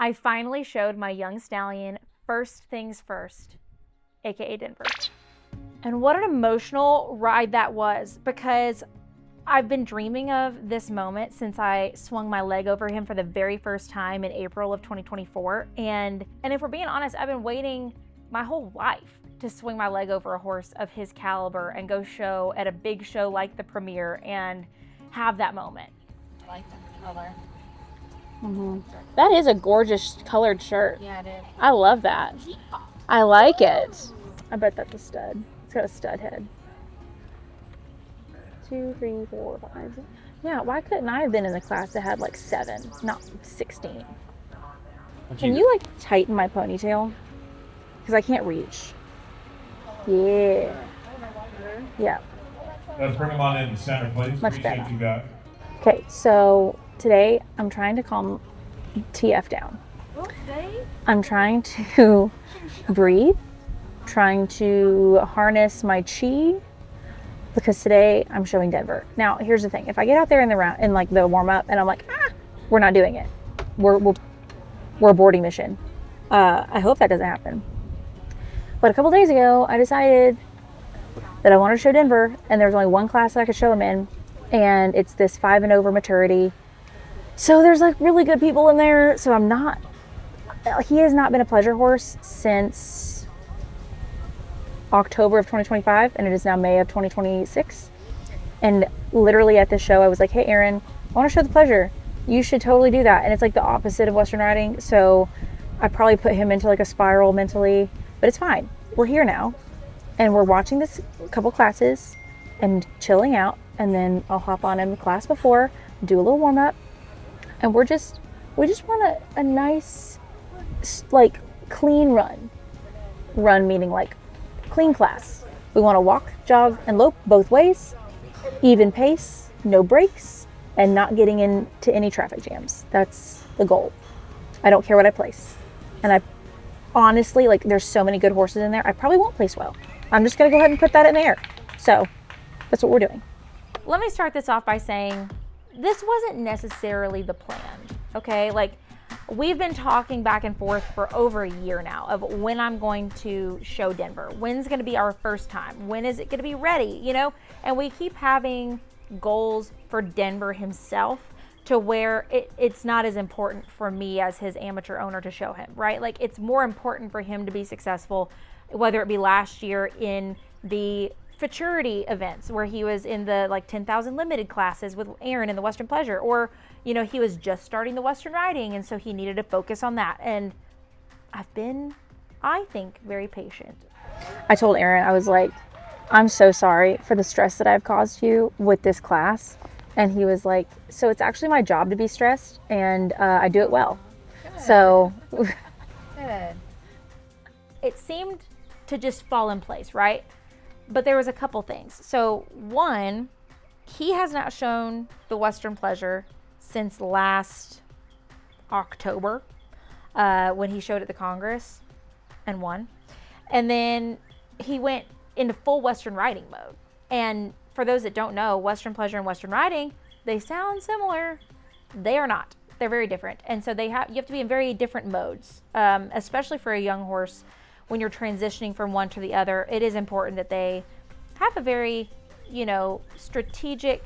I finally showed my young stallion first things first, aka Denver. And what an emotional ride that was, because I've been dreaming of this moment since I swung my leg over him for the very first time in April of 2024. And if we're being honest, I've been waiting my whole life to swing my leg over a horse of his caliber and go show at a big show like the premiere and have that moment. I like that color. Mm-hmm. That is a gorgeous colored shirt. Yeah, it is. I love that. I like it. I bet that's a stud. It's got a stud head. 2, 3, 4, 5. Yeah, why couldn't I have been in the class that had like 7, not 16? Can you like tighten my ponytail? Because I can't reach. Yeah. Yeah. Let's bring them on in the center, please. Much better. You got. Okay, so today I'm trying to calm TF down. I'm trying to breathe, trying to harness my chi, because today I'm showing Denver. Now, here's the thing. If I get out there in the round, in like the warm up, and I'm like, we're not doing it. We're a boarding mission. I hope that doesn't happen. But a couple days ago, I decided that I wanted to show Denver, and there was only one class that I could show him in, and it's this 5 and over maturity. So there's like really good people in there. So he has not been a pleasure horse since October of 2025, and it is now May of 2026. And literally at this show, I was like, hey, Aaron, I want to show the pleasure. You should totally do that. And it's like the opposite of Western riding. So I probably put him into like a spiral mentally, but it's fine. We're here now, and we're watching this couple classes and chilling out. And then I'll hop on in the class before, do a little warm up. And we just want a nice, like, clean run. Run meaning like clean class. We want to walk, jog, and lope both ways. Even pace, no breaks, and not getting into any traffic jams. That's the goal. I don't care what I place. And I honestly, like, there's so many good horses in there, I probably won't place well. I'm just going to go ahead and put that in the air. So that's what we're doing. Let me start this off by saying this wasn't necessarily the plan, okay? Like, we've been talking back and forth for over a year now of when I'm going to show Denver. When's going to be our first time? When is it going to be ready, you know? And we keep having goals for Denver himself to where it's not as important for me as his amateur owner to show him, right? Like, it's more important for him to be successful, whether it be last year in the futurity events where he was in the like 10,000 limited classes with Aaron in the Western Pleasure, or, you know, he was just starting the Western riding, and so he needed to focus on that. And I've been, I think, very patient. I told Aaron, I was like, I'm so sorry for the stress that I've caused you with this class. And he was like, so it's actually my job to be stressed, and I do it well. Good. So good. It seemed to just fall in place, right? But there was a couple things. So one, he has not shown the Western Pleasure since last October when he showed at the Congress and won. And then he went into full Western riding mode. And for those that don't know, Western Pleasure and Western riding, they sound similar. They are not. They're very different. And so you have to be in very different modes, especially for a young horse. When you're transitioning from one to the other, it is important that they have a very, you know, strategic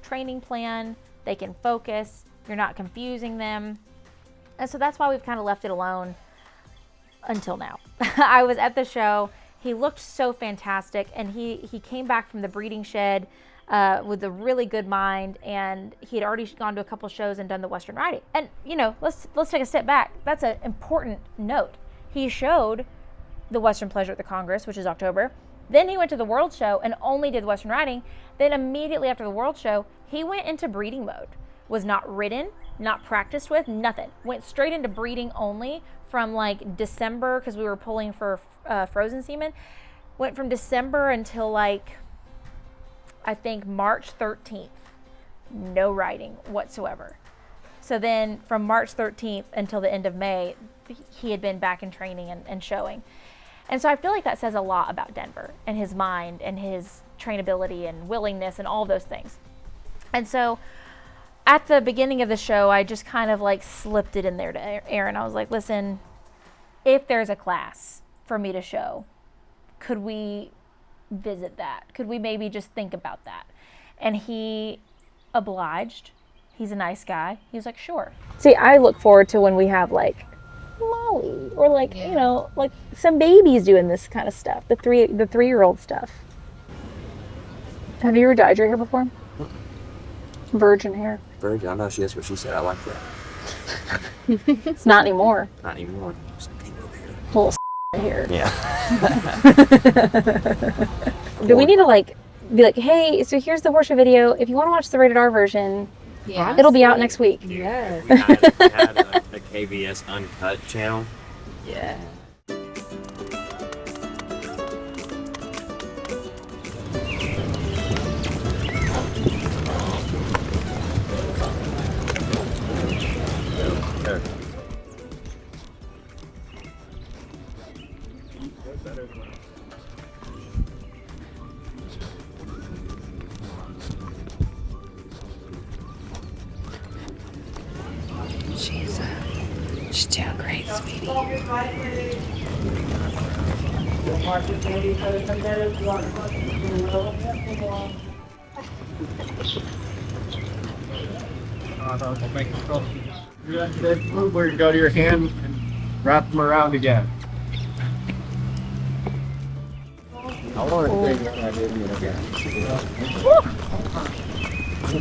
training plan. They can focus. You're not confusing them. And so that's why we've kind of left it alone until now. I was at the show. He looked so fantastic, and he came back from the breeding shed with a really good mind, and he had already gone to a couple shows and done the Western riding. And, you know, let's take a step back. That's an important note. He showed the Western Pleasure at the Congress, which is October. Then he went to the World Show and only did Western riding. Then immediately after the World Show, he went into breeding mode. Was not ridden, not practiced with, nothing. Went straight into breeding only from like December, because we were pulling for frozen semen. Went from December until like, I think March 13th. No riding whatsoever. So then from March 13th until the end of May, he had been back in training and showing. And so I feel like that says a lot about Denver and his mind and his trainability and willingness and all of those things. And so at the beginning of the show, I just kind of like slipped it in there to Aaron. I was like, listen, if there's a class for me to show, could we visit that? Could we maybe just think about that? And he obliged. He's a nice guy. He was like, sure. See, I look forward to when we have like Molly or like, you know, like some babies doing this kind of stuff, the 3-year-old stuff. Have you ever dyed your hair before? Virgin hair. Virgin, I know that's what she said. I like that. It's not anymore. Not anymore. Little hair. Yeah. Do we need to like be like, hey, so here's the Horseshoe video. If you want to watch the rated R version, it'll be out next week. Yes. We had a KBS Uncut channel. Yeah. She's doing great, sweetie. Do that move where you go to your hand and wrap them around again. I want to think what I did again.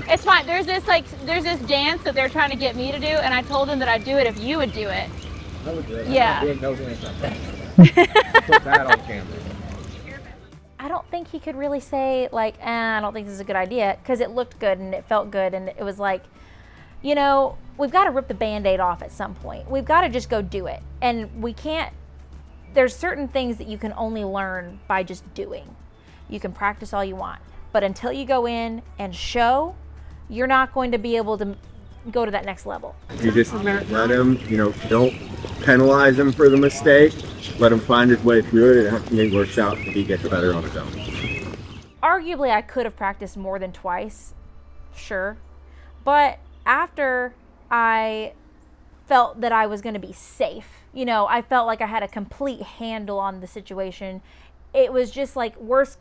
It's fine. There's this dance that they're trying to get me to do, and I told them that I'd do it if you would do it. I would do it. Yeah. I'm doing no dance like that. Put that on camera. I don't think he could really say like, I don't think this is a good idea, because it looked good and it felt good, and it was like, you know, we've got to rip the Band-Aid off at some point. We've got to just go do it. And we can't, there's certain things that you can only learn by just doing. You can practice all you want, but until you go in and show, you're not going to be able to go to that next level. You just let him, you know, don't penalize him for the mistake. Let him find his way through it, and it works out and he gets better on his own. Arguably, I could have practiced more than twice, sure. But after I felt that I was going to be safe, you know, I felt like I had a complete handle on the situation. It was just like worst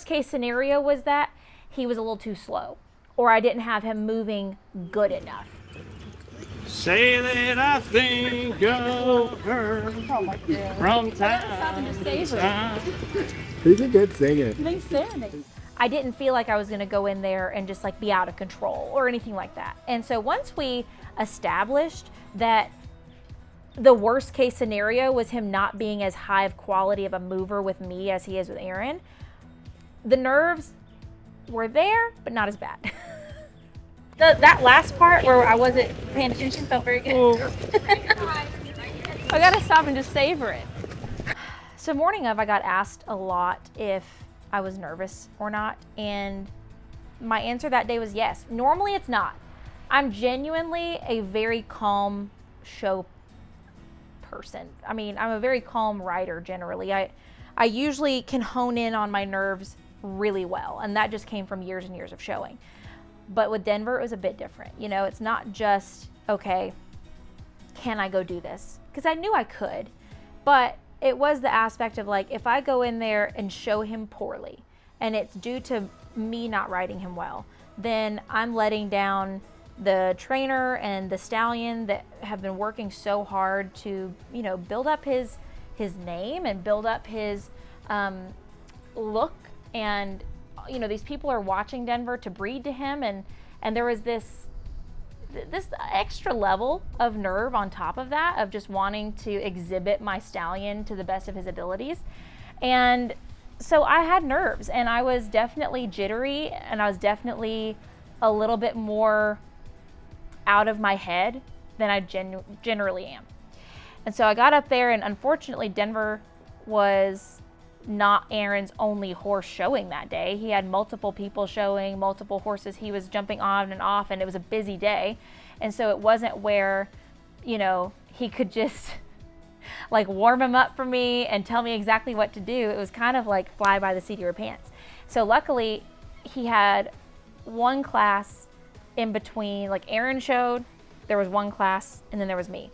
case scenario was that he was a little too slow, or I didn't have him moving good enough. Say that I think of her from time to time. He's a good singer. I didn't feel like I was going to go in there and just like be out of control or anything like that. And so once we established that the worst case scenario was him not being as high of quality of a mover with me as he is with Aaron, the nerves were there, but not as bad. That last part where I wasn't paying attention felt very good. I gotta stop and just savor it. So morning of, I got asked a lot if I was nervous or not, and my answer that day was yes. Normally it's not. I'm genuinely a very calm show person. I mean, I'm a very calm writer generally. I usually can hone in on my nerves really well, and that just came from years and years of showing. But with Denver, it was a bit different. You know, it's not just, okay, can I go do this? Because I knew I could, but it was the aspect of like, if I go in there and show him poorly, and it's due to me not writing him well, then I'm letting down the trainer and the Stallion that have been working so hard to, you know, build up his name and build up his look. And, you know, these people are watching Denver to breed to him, and there was this extra level of nerve on top of that, of just wanting to exhibit my Stallion to the best of his abilities. And so I had nerves, and I was definitely jittery, and I was definitely a little bit more out of my head than I generally am. And so I got up there, and unfortunately Denver was not Aaron's only horse showing that day. He had multiple people showing, multiple horses he was jumping on and off, and it was a busy day. And so it wasn't where, you know, he could just like warm him up for me and tell me exactly what to do. It was kind of like fly by the seat of your pants. So luckily he had one class in between, like Aaron showed, there was one class and then there was me.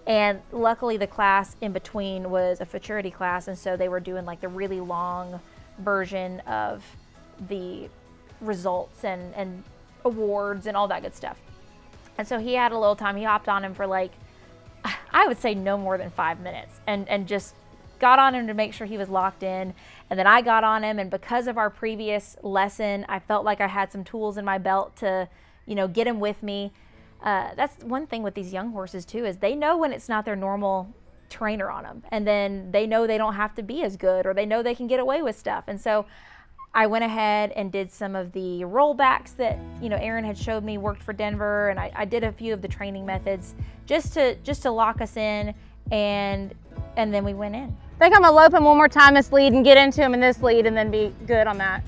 And luckily the class in between was a futurity class, and so they were doing like the really long version of the results and awards and all that good stuff. And so he had a little time. He hopped on him for like, I would say no more than 5 minutes, and just got on him to make sure he was locked in. And then I got on him, and because of our previous lesson, I felt like I had some tools in my belt to, you know, get him with me. That's one thing with these young horses too, is they know when it's not their normal trainer on them, and then they know they don't have to be as good, or they know they can get away with stuff. And so I went ahead and did some of the rollbacks that, you know, Aaron had showed me worked for Denver, and I did a few of the training methods just to lock us in, and then we went in. I think I'm gonna lope him one more time this lead and get into him in this lead and then be good on that.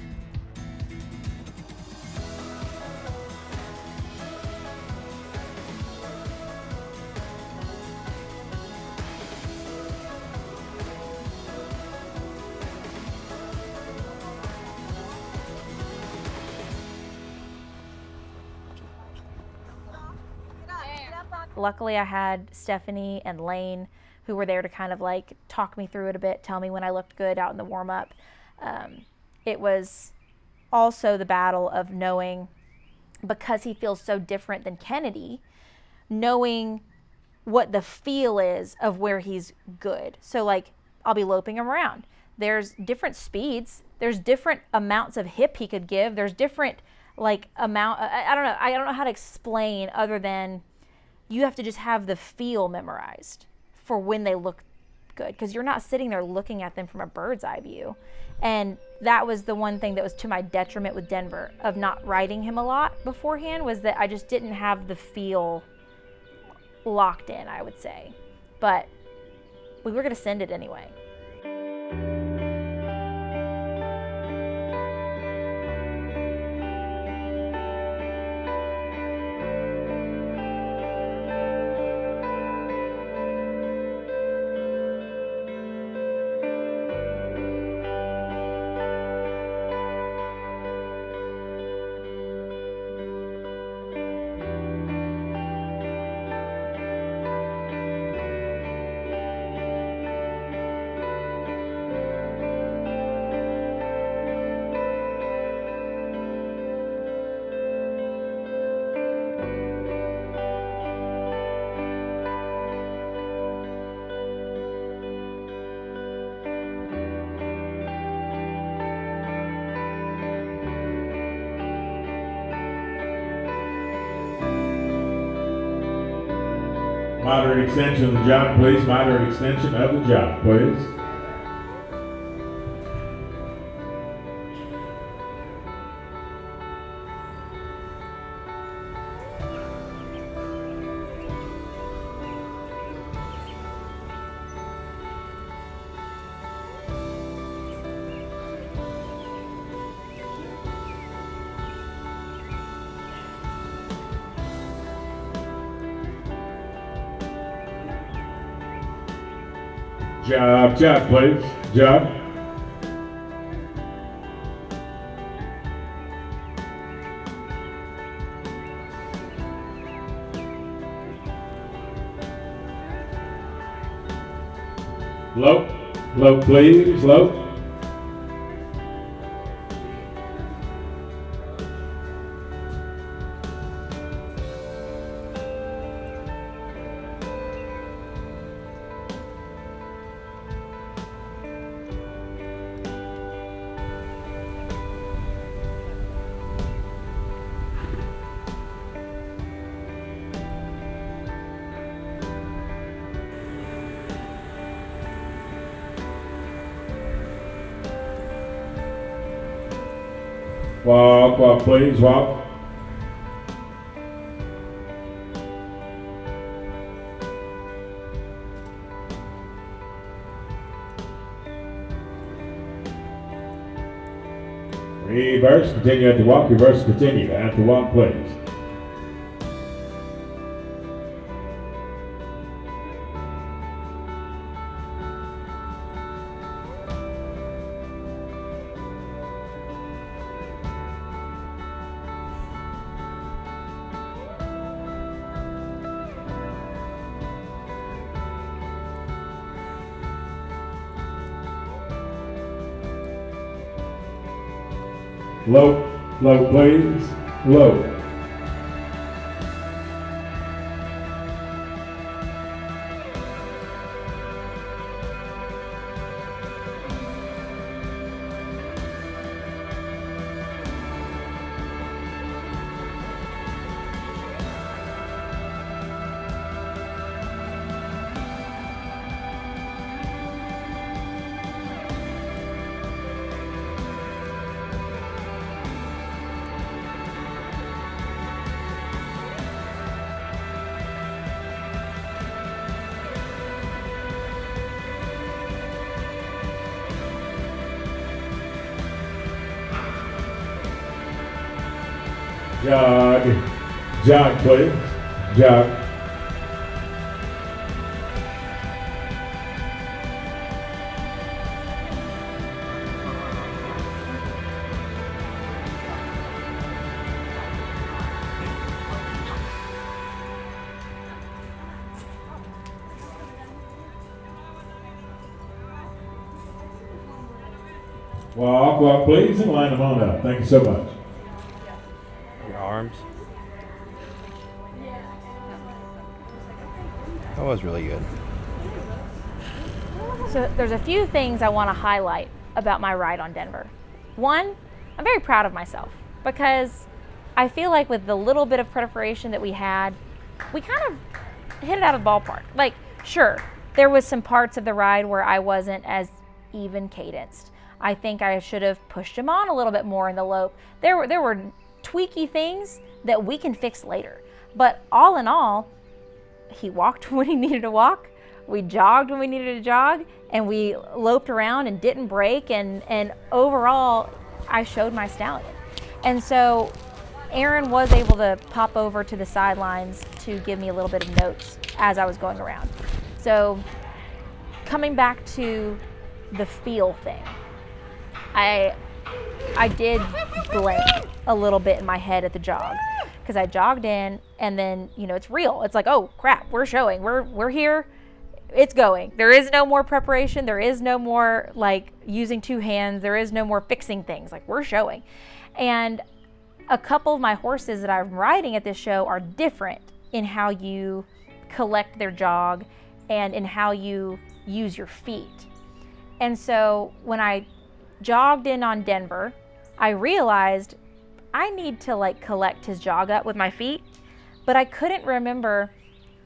Luckily I had Stephanie and Lane who were there to kind of like talk me through it a bit, tell me when I looked good out in the warm-up. It was also the battle of knowing, because he feels so different than Kennedy, knowing what the feel is of where he's good. So like, I'll be loping him around. There's different speeds. There's different amounts of hip he could give. There's different like amount, I don't know. I don't know how to explain other than you have to just have the feel memorized for when they look good, because you're not sitting there looking at them from a bird's eye view. And that was the one thing that was to my detriment with Denver of not riding him a lot beforehand, was that I just didn't have the feel locked in, I would say. But we were going to send it anyway. Moderate extension of the jog, please. Moderate extension of the jog, please. Jog, please. Jog. Lope, please, lope. Walk, please, walk. Reverse, continue at the walk, reverse, continue at the walk, please. Lope, lope please, lope. Jog, jog please, jog. Walk, please, and line them on up. Thank you so much. Your arms. That was really good. So there's a few things I want to highlight about my ride on Denver. One, I'm very proud of myself because I feel like with the little bit of preparation that we had, we kind of hit it out of the ballpark. Like, sure, there was some parts of the ride where I wasn't as even cadenced. I think I should have pushed him on a little bit more in the lope. There were tweaky things that we can fix later. But all in all, he walked when he needed to walk, we jogged when we needed to jog, and we loped around and didn't break, and overall, I showed my stallion. And so Aaron was able to pop over to the sidelines to give me a little bit of notes as I was going around. So coming back to the feel thing, I did blank a little bit in my head at the jog because I jogged in, and then, you know, it's real. It's like, oh crap, we're showing, we're here, it's going. There is no more preparation. There is no more like using two hands. There is no more fixing things. Like, we're showing. And a couple of my horses that I'm riding at this show are different in how you collect their jog and in how you use your feet. And so when I jogged in on Denver, I realized I need to like collect his jog up with my feet, but I couldn't remember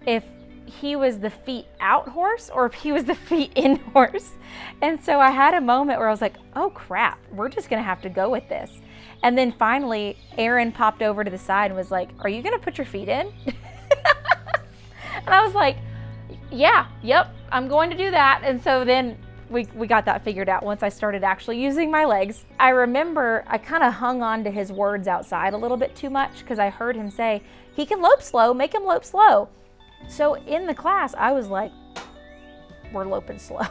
if he was the feet out horse or if he was the feet in horse. And so I had a moment where I was like, oh crap, we're just gonna have to go with this. And then finally, Aaron popped over to the side and was like, are you gonna put your feet in? And I was like, yeah, yep, I'm going to do that. And so then we got that figured out once I started actually using my legs. I remember I kind of hung on to his words outside a little bit too much because I heard him say, he can lope slow, make him lope slow. So in the class, I was like, we're loping slow.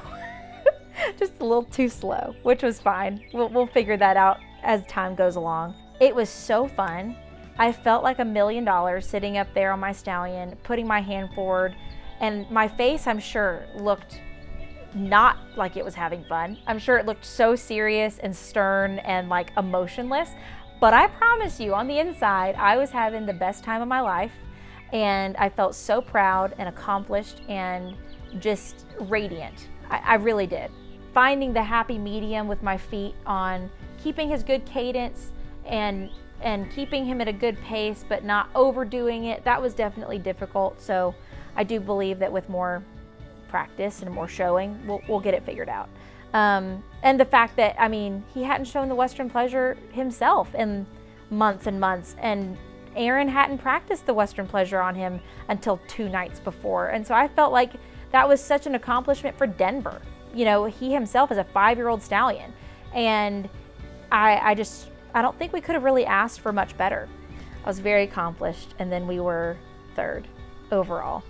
Just a little too slow, which was fine. We'll figure that out as time goes along. It was so fun. I felt like $1 million sitting up there on my stallion, putting my hand forward, and my face, I'm sure, looked not like it was having fun. I'm sure it looked so serious and stern and like emotionless, but I promise you on the inside, I was having the best time of my life, and I felt so proud and accomplished and just radiant. I really did. Finding the happy medium with my feet on keeping his good cadence and keeping him at a good pace, but not overdoing it, that was definitely difficult. So I do believe that with more practice and more showing, we'll get it figured out. And the fact that, I mean, he hadn't shown the Western Pleasure himself in months and months, and Aaron hadn't practiced the Western Pleasure on him until 2 nights before. And so I felt like that was such an accomplishment for Denver. You know, he himself is a 5-year-old stallion, and I don't think we could have really asked for much better. I was very accomplished, and then we were 3rd overall,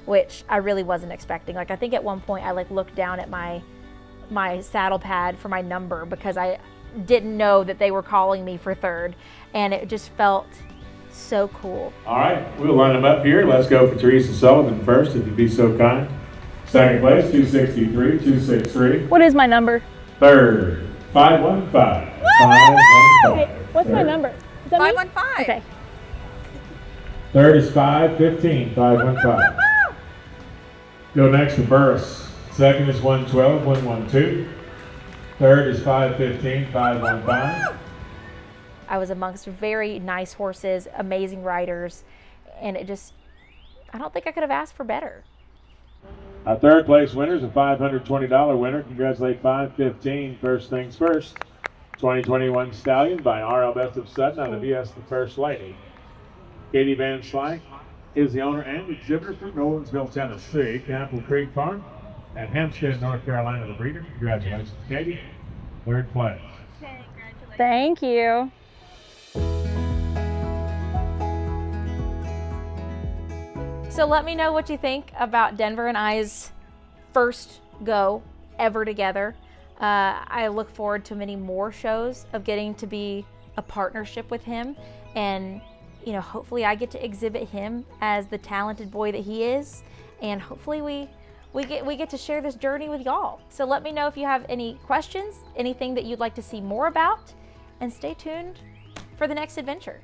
which I really wasn't expecting. Like, I think at one point I like looked down at my saddle pad for my number because I didn't know that they were calling me for 3rd, and it just felt so cool. All right, we'll line them up here. Let's go for Teresa Sullivan first, if you'd be so kind. 2nd place, 263, 263. What is my number? 3rd, 515. 515. What's my number? Is that me? 515. Okay. Third is 515, 515. Go next to Burris. Second is 112, 112. Third is 515, 515. I was amongst very nice horses, amazing riders, and I don't think I could have asked for better. Our third place winner is a $520 winner. Congratulate 515, First Things First. 2021 Stallion by RL Best of Sutton on the VS The First Lady. Katie Van Slyke is the owner and exhibitor from Nolensville, Tennessee, Capitol Creek Farm, and Hempstead, North Carolina, the breeder. Congratulations, Katie. Third place. Thank you. So let me know what you think about Denver and I's first go ever together. I look forward to many more shows of getting to be a partnership with him, and hopefully I get to exhibit him as the talented boy that he is, and hopefully we get to share this journey with y'all. So let me know if you have any questions, anything that you'd like to see more about, and stay tuned for the next adventure.